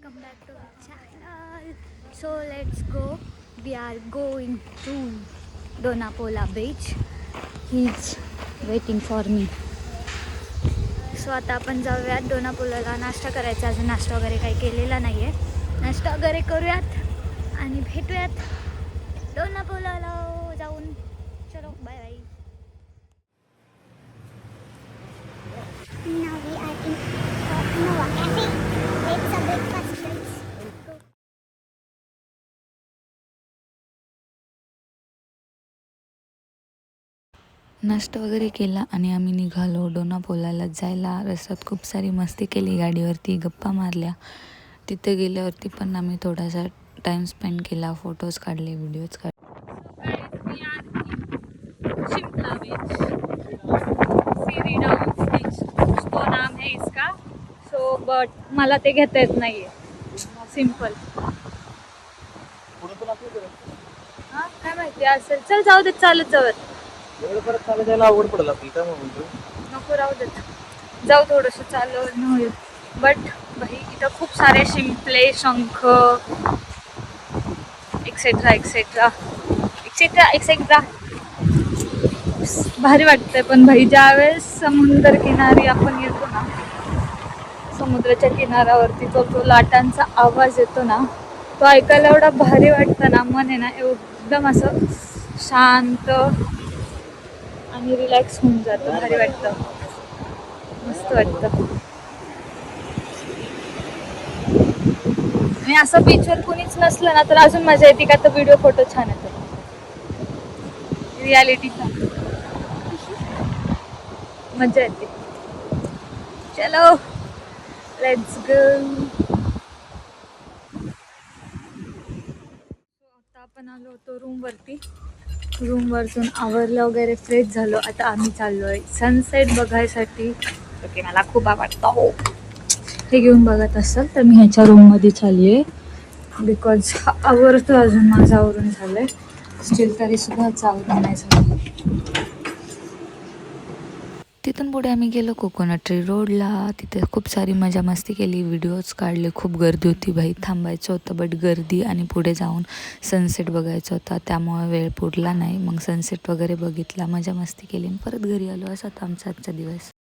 welcome back to the channel. So let's go. We are going to Donapola beach. He's waiting for me. So आता आपण जाऊयात दोनापोलाला. नाश्ता करायचा, अजून नाश्ता वगैरे काही केलेला नाही आहे. नाश्ता वगैरे करूयात आणि भेटूयात दोनापोलाला जाऊन. चलो bye bye. Now we are in Nova Cafe. It's a breakfast place. नाश्ता वगैरे केला आणि आम्ही निघालो दोनापोलाला जायला. रस्त्यात खूप सारी मस्ती केली, गाडीवरती गप्पा मारल्या. तिथे गेल्यावरती पण आम्ही थोडासा टाइम स्पेंड केला, फोटोज काढले, व्हिडिओज काढले. शिमला बीच, सीरी डाउन बीच तो नाम है इसका. सो बट मला ते घेता येत नाहीये. सिम्पल. हा काय माहिती असेल. चल जाऊ देत, चालत जाऊयात. परत चालत जायला अवघड पडेल आपल्याला, काय म्हणतो. नको राहू देत, जाऊ थोडंसं चालवून होईल. बट भाई इथं खूप सारे शिंपले, शंख एक्सेट्रा एक्सेट्रा एक्सेट्रा एक्सेट्रा भारी वाटतंय. पण भाई ज्यावेळेस समुद्र किनारी आपण येतो ना, समुद्राच्या किनाऱ्यावरती तो लाटांचा आवाज येतो ना, तो ऐकायला एवढा भारी वाटतं ना. मन आहे ना एकदम असं शांत आणि रिलॅक्स होऊन जातं. भारी वाटतं, मस्त वाटतं. आणि असं बीचवर कोणीच नसलं ना तर अजून मजा येते, का तर व्हिडिओ फोटो छान येतो. रियालिटी मजा येते. चलो लेट्स गो. आता आपण आलो होतो रूमवरती. रूमवरतून आवरलं वगैरे, फ्रेश झालो. आता आम्ही चाललोय सनसेट बघायसाठी. ओके, मला खूप आवडतं. हो, हे घेऊन बघत असाल तर मी ह्याच्या रूममध्ये चालली आहे. बिकॉज आवरतो अजून, माझं आवरून झालं आहे. स्टील तरी सुद्धा आवरून नाही झालं. तिथून पुढे आम्ही गेलो कोकोनट ट्री रोडला. तिथे खूप सारी मजा मस्ती केली, व्हिडिओज काढले. खूप गर्दी होती भाई, थांबायचं होतं बट गर्दी, आणि पुढे जाऊन सनसेट बघायचा होता, त्यामुळे वेळ पुरला नाही. मग सनसेट वगैरे बघितला, मजा मस्ती केली आणि परत घरी आलो. असा होता आमचा आजचा दिवस.